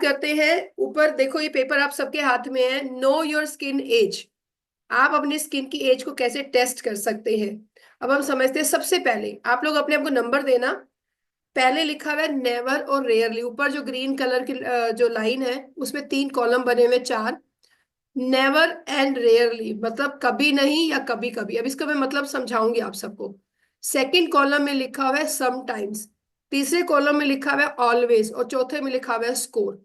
करते हैं। ऊपर देखो, ये पेपर आप सबके हाथ में है, नो योर स्किन एज। आप अपनी स्किन की एज को कैसे टेस्ट कर सकते हैं। अब हम समझते हैं, सबसे पहले आप लोग अपने आप को नंबर देना। पहले लिखा हुआ है नेवर और रेयरली, ऊपर जो ग्रीन कलर की जो लाइन है उसमें 3 कॉलम बने हुए, 4। नेवर एंड रेयरली मतलब कभी नहीं या कभी कभी। अब इसका मैं मतलब समझाऊंगी आप सबको। सेकंड कॉलम में लिखा हुआ है समटाइम्स, तीसरे कॉलम में लिखा हुआ है ऑलवेज, और चौथे में लिखा हुआ है स्कोर।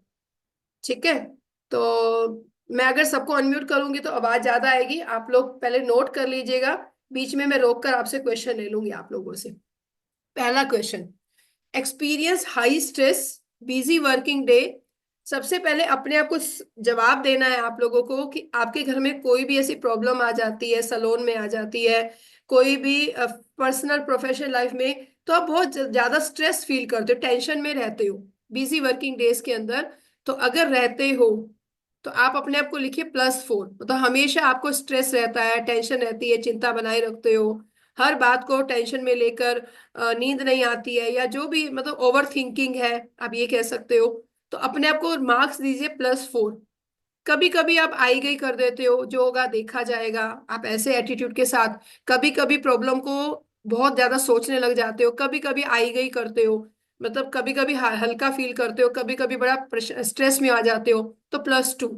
ठीक है। तो मैं अगर सबको अनम्यूट करूंगी तो आवाज ज्यादा आएगी, आप लोग पहले नोट कर लीजिएगा। बीच में मैं रोक कर आपसे क्वेश्चन ले लूंगी आप लोगों से। पहला question, experience high stress busy working day. सबसे पहले अपने आप को जवाब देना है आप लोगों को कि आपके घर में कोई भी ऐसी प्रॉब्लम आ जाती है, सलोन में आ जाती है, कोई भी पर्सनल प्रोफेशनल लाइफ में, तो आप बहुत ज्यादा स्ट्रेस फील करते हो, टेंशन में रहते हो बिजी वर्किंग डेज के अंदर। तो अगर रहते हो तो आप अपने आप को लिखिए +4। मतलब हमेशा आपको स्ट्रेस रहता है, टेंशन रहती है, चिंता बनाए रखते हो, हर बात को टेंशन में लेकर नींद नहीं आती है, या जो भी मतलब ओवर थिंकिंग है, आप ये कह सकते हो। तो अपने आप को मार्क्स दीजिए +4। कभी कभी आप आई गई कर देते हो, जो होगा देखा जाएगा, आप ऐसे एटीट्यूड के साथ कभी कभी प्रॉब्लम को बहुत ज्यादा सोचने लग जाते हो, कभी कभी आई गई करते हो, मतलब कभी कभी हल्का फील करते हो, कभी कभी बड़ा स्ट्रेस में आ जाते हो, तो +2।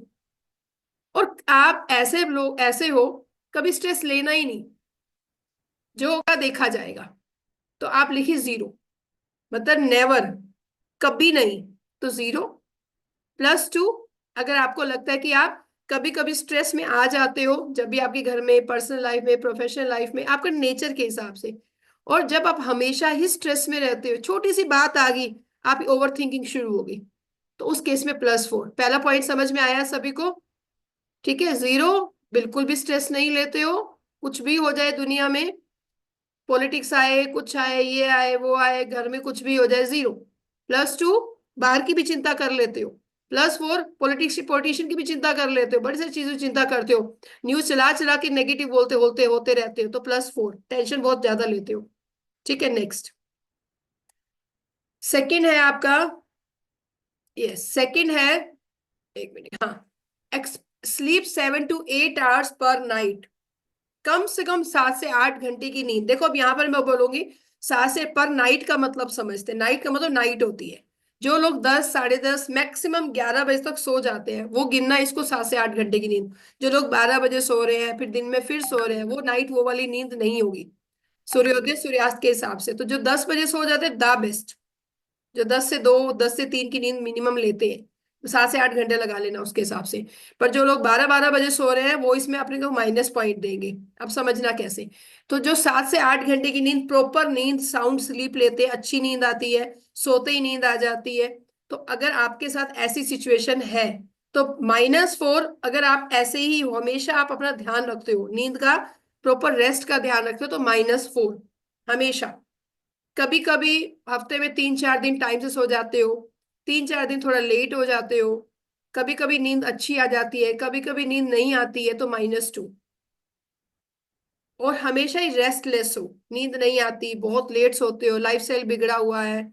और आप ऐसे लोग ऐसे हो, कभी स्ट्रेस लेना ही नहीं, जो होगा देखा जाएगा, तो आप लिखिए 0। मतलब नेवर, कभी नहीं, तो 0। +2, अगर आपको लगता है कि आप कभी कभी स्ट्रेस में आ जाते हो, जब भी आपके घर में, पर्सनल लाइफ में, प्रोफेशनल लाइफ में, आपका नेचर के हिसाब से, और जब आप हमेशा ही स्ट्रेस में रहते हो, छोटी सी बात आ गई आप ओवर थिंकिंग शुरू हो गई, तो उस केस में +4। पहला पॉइंट समझ में आया सभी को? ठीक है। 0, बिल्कुल भी स्ट्रेस नहीं लेते हो, कुछ भी हो जाए दुनिया में, पॉलिटिक्स आए, कुछ आए, ये आए वो आए, घर में कुछ भी हो जाए, 0। +2, बाहर की भी चिंता कर लेते हो। +4, पॉलिटिशियन की भी चिंता कर लेते हो, बड़ी सारी चीजों की चिंता करते हो, न्यूज चला चला के नेगेटिव बोलते होते होते रहते हो, तो +4, टेंशन बहुत ज्यादा लेते हो। ठीक है, नेक्स्ट। सेकंड है आपका, ये सेकंड है, एक मिनट, हाँ, स्लीप 7 to 8 hours पर नाइट। कम से कम 7 से 8 घंटे की नींद। देखो अब यहाँ पर मैं बोलूंगी, 7 से पर नाइट का मतलब समझते हैं, नाइट का मतलब नाइट होती है। जो लोग 10, 10:30, मैक्सिमम 11 बजे तक सो जाते हैं, वो गिनना इसको 7 से 8 घंटे की नींद। जो लोग 12 बजे सो रहे हैं, फिर दिन में फिर सो रहे हैं, वो नाइट, वो वाली नींद नहीं होगी, सूर्योदय सूर्यास्त के हिसाब से। तो जो 10 बजे सो जाते हैं, द बेस्ट। जो 10 से 2, 10 से 3 की नींद मिनिमम लेते हैं, तो 7 से 8 घंटे लगा लेना उसके हिसाब से। पर जो लोग 12 12 बजे सो रहे हैं, वो इसमें अपने को माइनस पॉइंट देंगे। अब समझना कैसे। तो जो 7 से 8 घंटे की नींद, प्रॉपर नींद, साउंड स्लीप लेते हैं, अच्छी नींद आती है, सोते ही नींद आ जाती है। तो अगर आपके साथ ऐसी सिचुएशन है, तो -4। अगर आप ऐसे ही हमेशा आप अपना ध्यान रखते हो, नींद का, प्रॉपर रेस्ट का ध्यान रखते हो, तो -4 हमेशा। कभी कभी हफ्ते में 3 4 दिन टाइम से सो जाते हो, 3 4 दिन थोड़ा लेट हो जाते हो, कभी कभी नींद अच्छी आ जाती है, कभी कभी नींद नहीं आती है, तो -2। और हमेशा ही रेस्टलेस हो, नींद नहीं आती, बहुत लेट सोते हो, लाइफस्टाइल बिगड़ा हुआ है,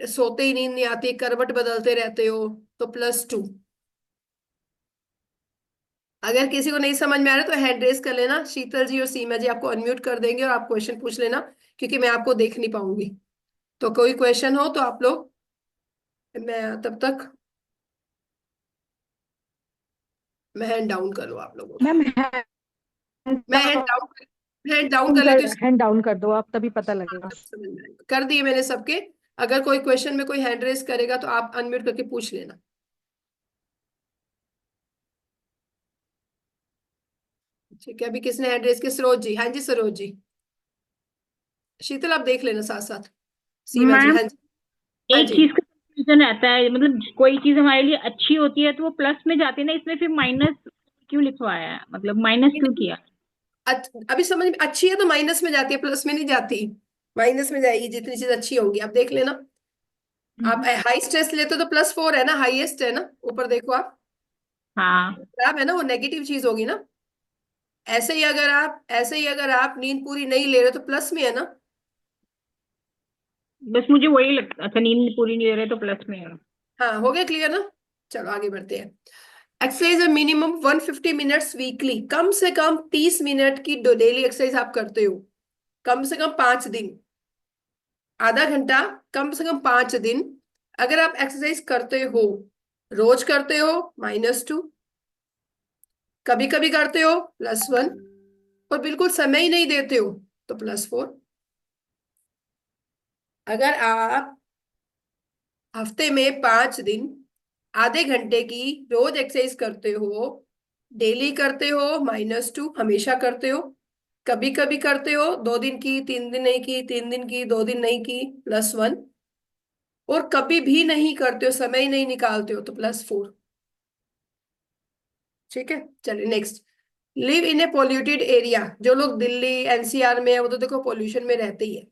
सोते ही नींद नहीं आती, करवट बदलते रहते हो, तो +2। अगर किसी को नहीं समझ में आ रहा तो हैंड रेस कर लेना, शीतल जी और सीमा जी आपको अनम्यूट कर देंगे और आप क्वेश्चन पूछ लेना, क्योंकि मैं आपको देख नहीं पाऊंगी। तो कोई क्वेश्चन हो तो आप लोग, मैं तब तक, मैं हैंड डाउन कर लूँ आप लोगों का। मैम हैंड मैं हैंड डाउन कर लेती कर हूँ। हैंड डाउन कर दो आप, तभी पता लगेगा। तब समझ में आएगा। कर दिए मैंने सबके। अगर कोई क्वेश्चन में कोई हैंड रेस करेगा तो आप अनम्यूट करके पूछ लेना। ठीक है, अभी किसने हैंड रेस किया? सरोज जी, हाँ जी सरोज जी। शीतल आप देख लेना साथ साथ। सीमा जी, मैम हाँ जी। हाँ एक जी। चीज का कंफ्यूजन रहता है, मतलब कोई चीज हमारे लिए अच्छी होती है तो वो प्लस में जाती है ना, इसमें फिर माइनस क्यों लिखवाया है, मतलब माइनस क्यों किया? अभी समझ में, अच्छी है तो माइनस में जाती है, प्लस में नहीं जाती। माइनस में जाएगी जितनी चीज अच्छी होगी, आप देख लेना। आप हाई स्ट्रेस लेते हो तो +4 है ना, हाईएस्ट है ना, ऊपर देखो आप। हाँ, खराब है ना, वो नेगेटिव चीज होगी ना। ऐसे ही अगर आप नींद पूरी नहीं ले रहे तो प्लस में है ना। बस मुझे वही लगता, अच्छा नींद पूरी नहीं ले रहे तो प्लस में है। हाँ, हो गया क्लियर ना? चलो आगे बढ़ते हैं। एक्सरसाइज मिनिमम 150 मिनट्स वीकली, कम से कम 30 मिनट की डेली एक्सरसाइज आप करते हो, कम से कम 5 दिन, आधा घंटा, कम से कम 5 दिन। अगर आप एक्सरसाइज करते हो, रोज करते हो, -2, कभी कभी करते हो, +1, और बिल्कुल समय ही नहीं देते हो तो +4। अगर आप हफ्ते में 5 दिन आधे घंटे की रोज एक्सरसाइज करते हो, डेली करते हो, -2, हमेशा करते हो, कभी कभी करते हो, 2 दिन की, 3 दिन नहीं की, 3 दिन की, 2 दिन नहीं की, +1, और कभी भी नहीं करते हो, समय ही नहीं निकालते हो तो +4। ठीक है, चलिए next. Live in A polluted area, जो लोग दिल्ली एनसीआर में है वो तो देखो पोल्यूशन में रहते ही है।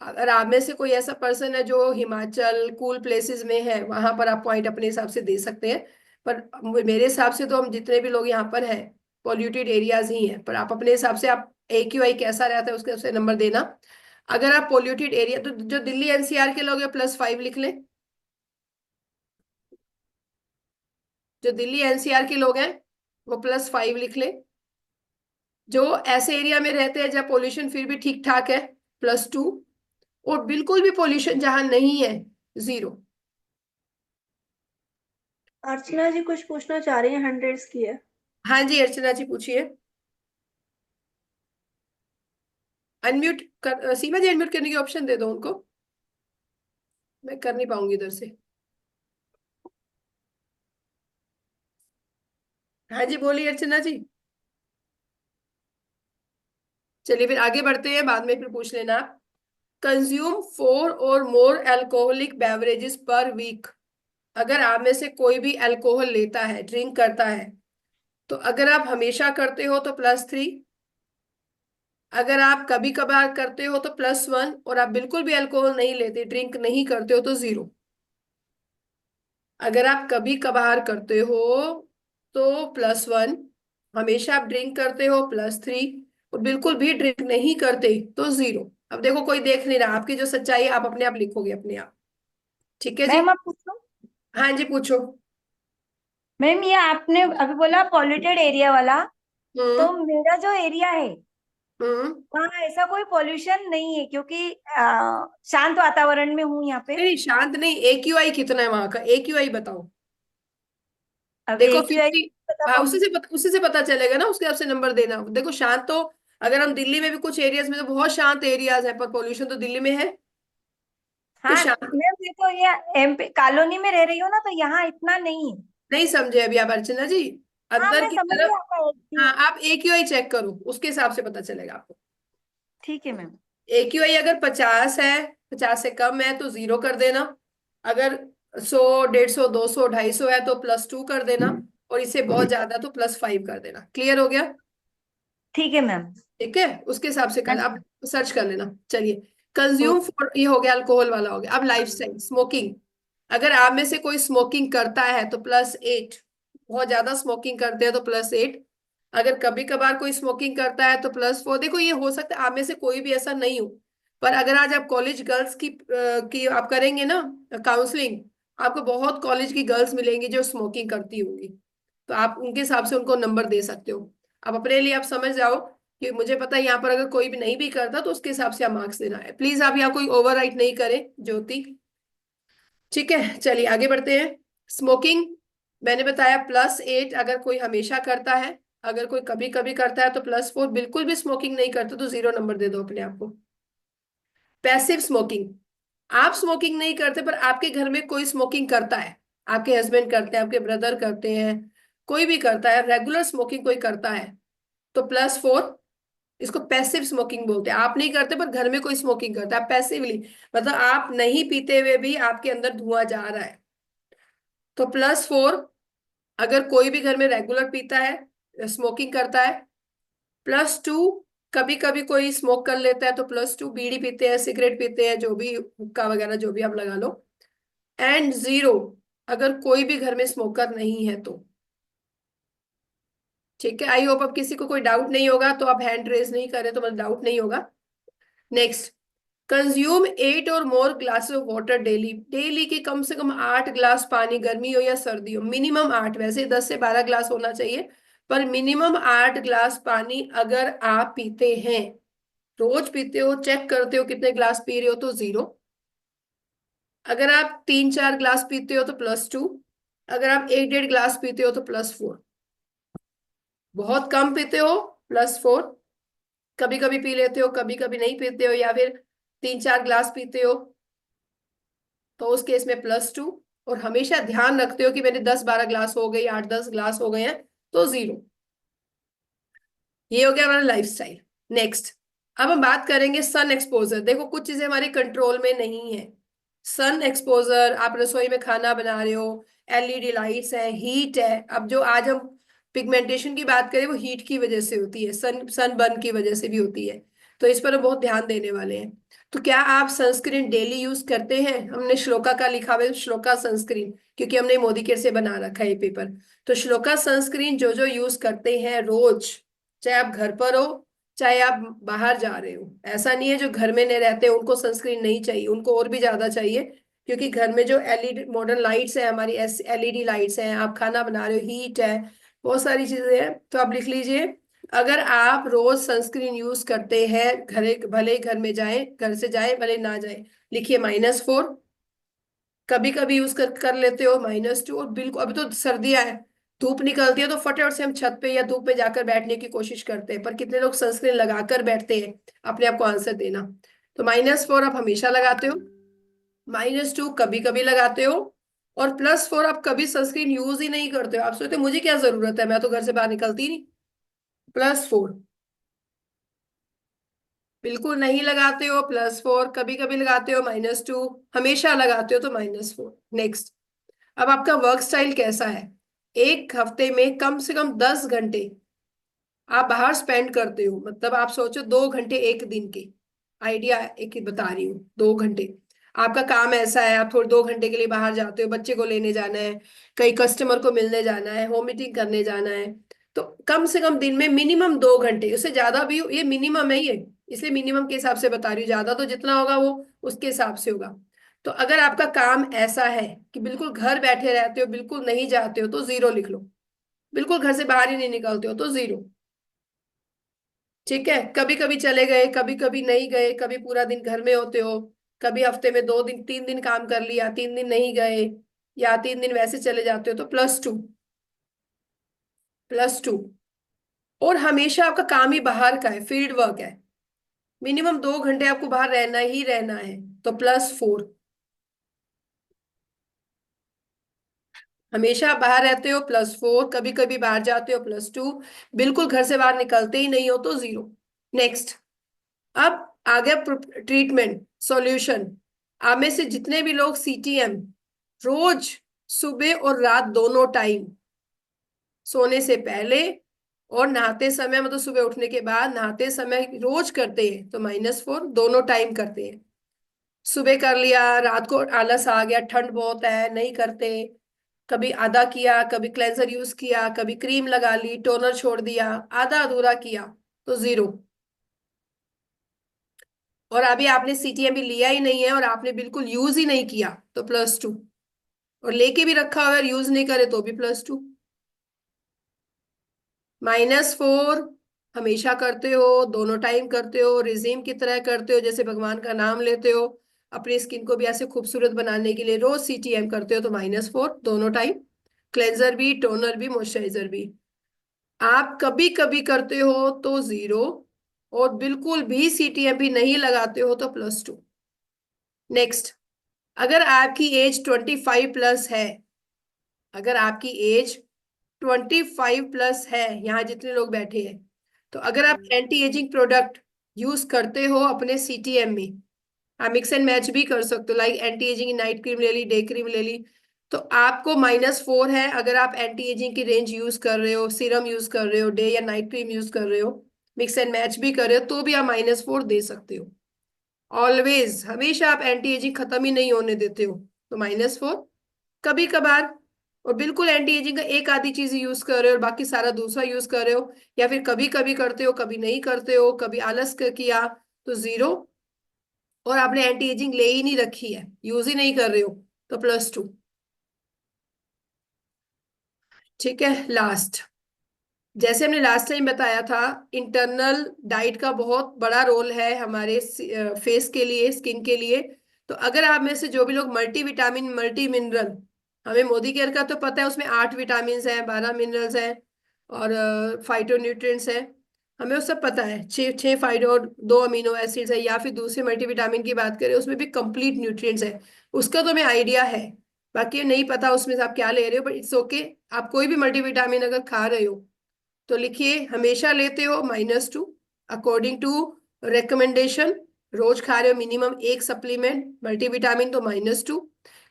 अगर आप में से कोई ऐसा पर्सन है जो हिमाचल कूल प्लेसेस में है, वहां पर आप पॉइंट अपने हिसाब से दे सकते हैं, पर मेरे हिसाब से तो हम जितने भी लोग यहाँ पर हैं पॉल्यूटेड एरियाज ही हैं, पर आप अपने हिसाब से आप AQI कैसा रहता है उसके हिसाब से नंबर देना। अगर आप पॉल्यूटेड एरिया, तो जो दिल्ली एनसीआर के लोग हैं +5 लिख लें, जो दिल्ली एनसीआर के लोग हैं वो +5 लिख लें। जो ऐसे एरिया में रहते हैं जहाँ पोल्यूशन फिर भी ठीक ठाक है, +2, और बिल्कुल भी पोल्यूशन जहां नहीं है, 0। अर्चना जी कुछ पूछना चाह रही हैं, हंड्रेड्स की है। हाँ जी अर्चना जी पूछिए। अनम्यूट कर, सीमा जी अनम्यूट करने की ऑप्शन दे दो उनको, मैं कर नहीं पाऊंगी इधर से। हाँ जी बोलिए अर्चना जी। चलिए फिर आगे बढ़ते हैं, बाद में फिर पूछ लेना आप। कंज्यूम 4 और मोर अल्कोहलिक बेवरेजेस पर वीक, अगर आप में से कोई भी अल्कोहल लेता है, ड्रिंक करता है, तो अगर आप हमेशा करते हो तो +3, अगर आप कभी कभार करते हो तो +1, और आप बिल्कुल भी अल्कोहल नहीं लेते, ड्रिंक नहीं करते हो तो 0। अगर आप कभी कभार करते हो तो +1, हमेशा आप ड्रिंक करते हो +3, और बिल्कुल भी ड्रिंक नहीं करते तो 0। अब देखो कोई देख नहीं रहा, आपकी जो सच्चाई है आप अपने आप लिखोगे अपने आप। ठीक है जी। मैम आप पूछो। हाँ जी पूछो। मैम ये आपने अभी बोला पॉल्यूटेड एरिया वाला, तो हम्म। मेरा जो एरिया है हम्म। वहाँ ऐसा कोई पॉल्यूशन नहीं है, क्योंकि शांत वातावरण में हूँ यहाँ पे। नहीं शांत नहीं, AQI कितना है वहां का, AQI बताओ। अब देखो एक ही 50, बता हाँ पाऊंगी। उसी से पता चलेगा ना, उसके हिसाब से नंबर देना। देखो शांत तो, अगर हम दिल्ली में भी कुछ एरियाज में तो बहुत शांत एरियाज है, पर पोल्यूशन तो दिल्ली में है, तो हाँ शांत। मैम, मैं तो ये MP कॉलोनी में रह रही हूँ ना, तो यहाँ इतना नहीं है। नहीं समझे अभी आप अर्चना जी, हाँ अंदर मैं की समझ रही तरफ। हूँ आपका हाँ AQI। आप AQI चेक करो, उसके हिसाब से पता चलेगा आपको। ठीक है मैम। AQI अगर 50 है, 50 से कम है तो 0 कर देना। अगर 100, 150, 200, 250 है तो +2 कर देना, और इससे बहुत ज्यादा तो +5 कर देना। क्लियर हो गया? ठीक है मैम। ठीक है, उसके हिसाब से हाँ कर आप जी। सर्च कर लेना। चलिए, कंज्यूम फॉर, ये हो गया अल्कोहल वाला हो गया। अब लाइफस्टाइल स्मोकिंग, अगर आप में से कोई स्मोकिंग करता है तो +8, बहुत ज्यादा स्मोकिंग करते हैं तो +8, अगर कभी कभार कोई स्मोकिंग करता है तो +4। देखो ये हो सकता है आप में से कोई भी ऐसा नहीं हो, पर अगर आज आप कॉलेज गर्ल्स की आप करेंगे ना काउंसलिंग, आपको बहुत कॉलेज की गर्ल्स मिलेंगी जो स्मोकिंग करती होंगी, तो आप उनके हिसाब से उनको नंबर दे सकते हो। अब अपने लिए आप समझ जाओ कि मुझे पता है यहाँ पर अगर कोई भी नहीं भी करता तो उसके हिसाब से आप मार्क्स देना है। प्लीज आप यहाँ कोई ओवरराइट नहीं करें ज्योति। ठीक है चलिए आगे बढ़ते हैं। स्मोकिंग मैंने बताया +8, अगर कोई हमेशा करता है, अगर कोई कभी कभी करता है तो +4, बिल्कुल भी स्मोकिंग नहीं करते तो 0 नंबर दे दो अपने आप को। पैसिव स्मोकिंग, आप स्मोकिंग नहीं करते पर आपके घर में कोई स्मोकिंग करता है, आपके हस्बैंड करते हैं, आपके ब्रदर करते हैं, कोई भी करता है, रेगुलर स्मोकिंग कोई करता है तो +4। इसको पैसिव स्मोकिंग बोलते हैं। आप नहीं करते पर घर में कोई स्मोकिंग करता है पैसिवली, मतलब आप नहीं पीते हुए भी आपके अंदर धुआं जा रहा है तो +4। अगर कोई भी घर में रेगुलर पीता है, स्मोकिंग करता है, +2। कभी कभी कोई स्मोक कर लेता है तो +2, बीड़ी पीते हैं, सिगरेट पीते हैं, जो भी हुक्का वगैरह जो भी आप लगा लो, एंड 0 अगर कोई भी घर में स्मोकर नहीं है तो। ठीक है, आई होप अब किसी को कोई डाउट नहीं होगा, तो आप हैंड रेज नहीं करें तो मतलब डाउट नहीं होगा। नेक्स्ट, कंज्यूम 8 और मोर glass of water daily, daily के कम से कम 8 ग्लास पानी, गर्मी हो या सर्दी हो, मिनिमम 8, वैसे 10 से 12 ग्लास होना चाहिए, पर मिनिमम 8 ग्लास पानी अगर आप पीते हैं, रोज पीते हो, चेक करते हो कितने ग्लास पी रहे हो तो 0। अगर आप 3-4 ग्लास पीते हो तो +2, अगर आप 1-1.5 ग्लास पीते हो तो +4, बहुत कम पीते हो +4, कभी कभी पी लेते हो, कभी कभी नहीं पीते हो, या फिर 3-4 ग्लास पीते हो तो उस केस में +2, और हमेशा ध्यान रखते हो कि मेरे 10-12 ग्लास हो गई, 8-10 ग्लास हो गए हैं तो 0। ये हो गया हमारा लाइफ स्टाइल। नेक्स्ट, अब हम बात करेंगे सन एक्सपोजर। देखो कुछ चीजें हमारे कंट्रोल में नहीं है। सन एक्सपोजर, आप रसोई में खाना बना रहे हो, एलईडी लाइट्स है, हीट है। अब जो आज हम पिगमेंटेशन की बात करें वो हीट की वजह से होती है, सन बर्न की वजह से भी होती है, तो इस पर हम बहुत ध्यान देने वाले हैं। तो क्या आप सनस्क्रीन डेली यूज करते हैं? हमने श्लोका का लिखा हुआ है, श्लोका सनस्क्रीन, क्योंकि हमने मोदी केयर से बना रखा है ये पेपर। तो श्लोका सनस्क्रीन जो जो यूज करते हैं रोज, चाहे आप घर पर हो चाहे आप बाहर जा रहे हो, ऐसा नहीं है जो घर में नहीं रहते उनको सनस्क्रीन नहीं चाहिए, उनको और भी ज्यादा चाहिए, क्योंकि घर में जो एलईडी मॉडर्न लाइट्स है, हमारी एलईडी लाइट्स हैं, आप खाना बना रहे हो, हीट है, बहुत सारी चीजें हैं। तो आप लिख लीजिए, अगर आप रोज सनस्क्रीन यूज करते हैं, घर भले ही घर में जाए, घर से जाए भले ना जाए, लिखिए -4। कभी कभी यूज कर लेते हो -2, और बिल्कुल अभी तो सर्दियां है, धूप निकलती है तो फटाफट से हम छत पे या धूप पे जाकर बैठने की कोशिश करते हैं, पर कितने लोग सनस्क्रीन लगाकर बैठते हैं? अपने आप को आंसर देना। तो -4 आप हमेशा लगाते हो, -2 कभी कभी लगाते हो, और +4 आप कभी सनस्क्रीन यूज ही नहीं करते हो। आप सोचते हो मुझे क्या जरूरत है, मैं तो घर से बाहर निकलती ही नहीं। +4 बिल्कुल नहीं लगाते हो, +4 कभी कभी लगाते हो, -2 हमेशा लगाते हो तो -4। नेक्स्ट, अब आपका वर्क स्टाइल कैसा है? एक हफ्ते में कम से कम 10 घंटे आप बाहर स्पेंड करते हो, मतलब आप सोचो 2 घंटे एक दिन के, आइडिया एक ही बता रही हूँ, 2 घंटे आपका काम ऐसा है, आप थोड़े 2 घंटे के लिए बाहर जाते हो, बच्चे को लेने जाना है, कई कस्टमर को मिलने जाना है, होम मीटिंग करने जाना है, तो कम से कम दिन में मिनिमम 2 घंटे, उससे ज्यादा भी ये मिनिमम है, ये इसलिए मिनिमम के हिसाब से बता रही हूँ, ज्यादा तो जितना होगा वो उसके हिसाब से होगा। तो अगर आपका काम ऐसा है कि बिल्कुल घर बैठे रहते हो, बिल्कुल नहीं जाते हो तो 0 लिख लो, बिल्कुल घर से बाहर ही नहीं निकलते हो तो 0। ठीक है, कभी कभी चले गए, कभी कभी नहीं गए, कभी पूरा दिन घर में होते हो, कभी हफ्ते में 2 दिन 3 दिन काम कर लिया, 3 दिन नहीं गए, या 3 दिन वैसे चले जाते हो तो +2, +2। और हमेशा आपका काम ही बाहर का है, फील्ड वर्क है, मिनिमम 2 घंटे आपको बाहर रहना ही रहना है तो +4। हमेशा आप बाहर रहते हो +4, कभी कभी बाहर जाते हो +2, बिल्कुल घर से बाहर निकलते ही नहीं हो तो 0। नेक्स्ट, अब आ गया ट्रीटमेंट सॉल्यूशन। आप में से जितने भी लोग सीटीएम रोज सुबह और रात दोनों टाइम, सोने से पहले और नहाते समय, मतलब सुबह उठने के बाद नहाते समय रोज करते हैं तो -4, दोनों टाइम करते हैं। सुबह कर लिया, रात को आलस आ गया, ठंड बहुत है नहीं करते, कभी आधा किया, कभी क्लेंजर यूज किया, कभी क्रीम लगा ली, टोनर छोड़ दिया, आधा अधूरा किया तो 0। और अभी आपने सीटीएम भी लिया ही नहीं है और आपने बिल्कुल यूज ही नहीं किया तो +2, और लेके भी रखा हुआ है और यूज नहीं करे तो भी +2। -4 हमेशा करते हो, दोनों टाइम करते हो, रिजीम की तरह करते हो, जैसे भगवान का नाम लेते हो, अपनी स्किन को भी ऐसे खूबसूरत बनाने के लिए रोज सीटीएम करते हो तो -4 दोनों टाइम, क्लेंजर भी, टोनर भी, मॉइस्चराइजर भी। आप कभी कभी करते हो तो 0, और बिल्कुल भी सीटीएम भी नहीं लगाते हो तो +2। नेक्स्ट, अगर आपकी एज 25+ है, अगर आपकी एज 25+ है, यहाँ जितने लोग बैठे हैं, तो अगर आप एंटी एजिंग प्रोडक्ट यूज करते हो अपने सीटीएम में, आप मिक्स एंड मैच भी कर सकते हो, like anti ageing night cream ले ली, डे क्रीम ले ली, तो आपको -4 है। अगर आप एंटी एजिंग की रेंज यूज कर रहे हो, सीरम यूज कर रहे हो, डे या नाइट क्रीम यूज कर रहे हो, मिक्स एंड मैच भी कर रहे हो, तो भी आप -4 दे सकते हो। ऑलवेज, हमेशा आप एंटी एजिंग खत्म ही नहीं होने देते हो तो -4। कभी कभार, और बिल्कुल एंटी एजिंग का एक आधी चीज यूज कर रहे हो और बाकी सारा दूसरा यूज कर रहे हो, या फिर कभी कभी करते हो, कभी नहीं करते हो, कभी आलस किया तो 0। और आपने एंटी एजिंग ले ही नहीं रखी है, यूज ही नहीं कर रहे हो, तो +2। ठीक है, लास्ट, जैसे हमने लास्ट टाइम बताया था, इंटरनल डाइट का बहुत बड़ा रोल है हमारे फेस के लिए, स्किन के लिए। तो अगर आप में से जो भी लोग मल्टीविटामिन, मल्टी मिनरल, हमें मोदी केयर का तो पता है, उसमें 8 विटामिन हैं, 12 मिनरल्स हैं और फाइटोन्यूट्रिएंट्स हैं, हमें वो सब पता है, 6 फाइटो और 2 अमीनो एसिड्स है, या फिर दूसरे मल्टीविटामिन की बात करें उसमें भी कंप्लीट न्यूट्रिएंट्स है, उसका तो हमें आइडिया है। बाकी नहीं पता उसमें से आप क्या ले रहे हो, बट इट्स ओके। आप कोई भी मल्टीविटामिन अगर खा रहे हो तो लिखिए, हमेशा लेते हो -2 अकॉर्डिंग टू रिकमेंडेशन, रोज खा रहे हो मिनिमम 1 सप्लीमेंट मल्टीविटामिन तो -2,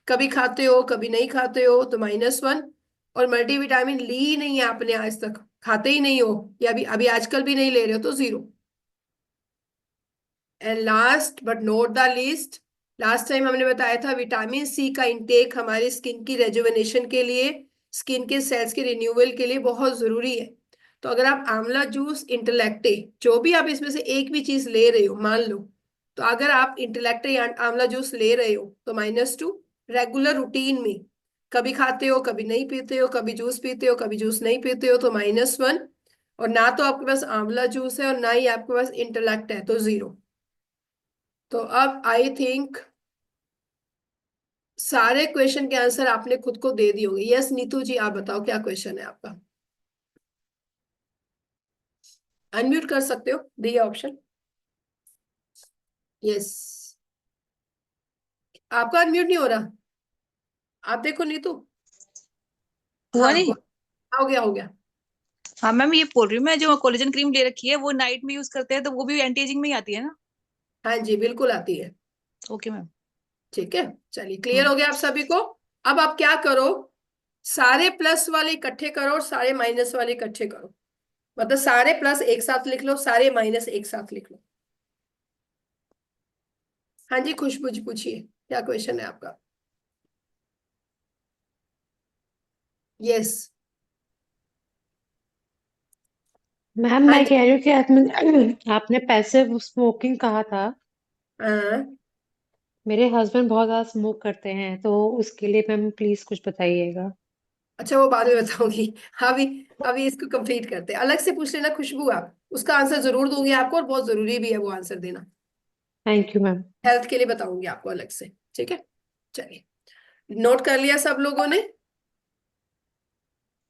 कभी खाते हो कभी नहीं खाते हो तो -1, और मल्टीविटामिन ली ही नहीं है आपने आज तक, खाते ही नहीं हो, या अभी अभी आजकल भी नहीं ले रहे हो तो 0। And last but not the least, last time हमने बताया था विटामिन सी का इंटेक हमारी स्किन की रेजुवेनेशन के लिए, स्किन के सेल्स के रिन्यूअल के लिए बहुत जरूरी है। तो अगर आप आंवला जूस, इंटेलेक्टे, जो भी आप इसमें से एक भी चीज ले रहे हो मान लो, तो अगर आप इंटेलेक्टे या आंवला जूस ले रहे हो तो -2, रेगुलर रूटीन में कभी खाते हो कभी नहीं पीते हो, कभी जूस पीते हो कभी जूस नहीं पीते हो तो -1, और ना तो आपके पास आंवला जूस है और ना ही आपके पास इंटेलेक्ट है तो 0। तो अब आई थिंक सारे क्वेश्चन के आंसर आपने खुद को दे दिए होंगे। यस नीतू जी, आप बताओ क्या क्वेश्चन है आपका, अनम्यूट कर सकते हो, दिए ऑप्शन। यस, आपका अनम्यूट नहीं हो रहा, आप देखो नीतू। हुआ हाँ नहीं। हो गया हो गया। हाँ मैम, ये बोल रही हूँ मैं, जो कोलेजन क्रीम ले रखी है वो नाइट में यूज करते हैं तो वो भी एंटी एजिंग में ही आती है ना? हाँ जी बिल्कुल आती है। Okay ma'am. ठीक है, चलिए क्लियर हो गया आप सभी को। अब आप क्या करो, सारे प्लस वाले इकट्ठे करो और सारे माइनस वाले इकट्ठे करो, मतलब सारे प्लस एक साथ लिख लो, सारे माइनस एक साथ लिख लो। हाँ जी खुशबू जी पूछिए, क्या क्वेश्चन है आपका। यस। मैम हाँ मैं जी। कह रही हूँ कि आपने पैसिव स्मोकिंग कहा था। हाँ, मेरे हस्बैंड बहुत ज्यादा स्मोक करते हैं, तो उसके लिए मैम प्लीज कुछ बताइएगा। अच्छा वो बाद में बताऊंगी। अभी अभी इसको कंप्लीट करते हैं, अलग से पूछ लेना खुशबू, आप उसका आंसर जरूर दूंगी आपको, और बहुत जरूरी भी है वो आंसर देना, थैंक यू मैम। हेल्थ के लिए बताऊंगी आपको अलग से। ठीक है, चलिए, नोट कर लिया सब लोगों ने,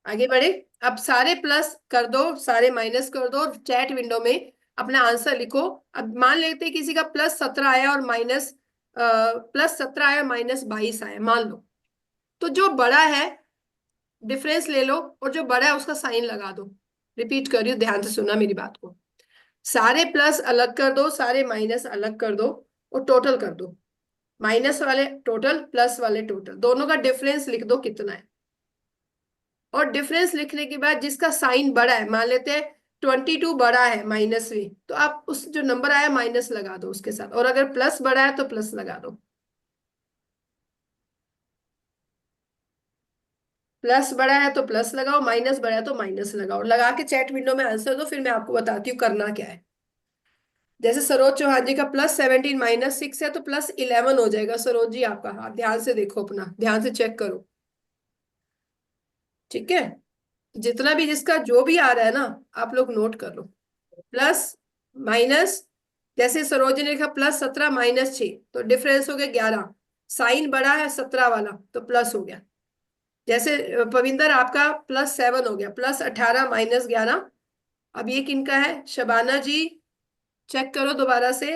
आगे बढ़े। अब सारे प्लस कर दो, सारे माइनस कर दो, चैट विंडो में अपना आंसर लिखो। अब मान लेते हैं किसी का +17 आया और +17 आया और -22 आया मान लो, तो जो बड़ा है डिफरेंस ले लो और जो बड़ा है उसका साइन लगा दो। रिपीट कर रही हूँ, ध्यान से सुना मेरी बात को, सारे प्लस अलग कर दो, सारे माइनस अलग कर दो और टोटल कर दो, माइनस वाले टोटल, प्लस वाले टोटल, दोनों का डिफरेंस लिख दो कितना है। और डिफरेंस लिखने के बाद जिसका साइन बड़ा है, मान लेते हैं 22 बड़ा है माइनस में, तो आप उस जो नंबर आया माइनस लगा दो उसके साथ, और अगर प्लस बड़ा है तो प्लस लगा दो, प्लस बड़ा है तो प्लस लगाओ, माइनस बड़ा है तो माइनस लगाओ, लगा के चैट विंडो में आंसर दो, फिर मैं आपको बताती हूँ करना क्या है। जैसे सरोज चौहान जी का +17 -6 है तो +11 हो जाएगा। सरोज जी आपका हाथ ध्यान से देखो, अपना ध्यान से चेक करो, ठीक है। जितना भी जिसका जो भी आ रहा है ना, आप लोग नोट कर लो, प्लस माइनस, जैसे सरोज ने लिखा +17 -6 तो डिफरेंस हो गया 11, साइन बड़ा है 17 वाला तो प्लस हो गया। जैसे पविंदर आपका +7 हो गया, +18 -11। अब ये किनका है, शबाना जी चेक करो दोबारा से।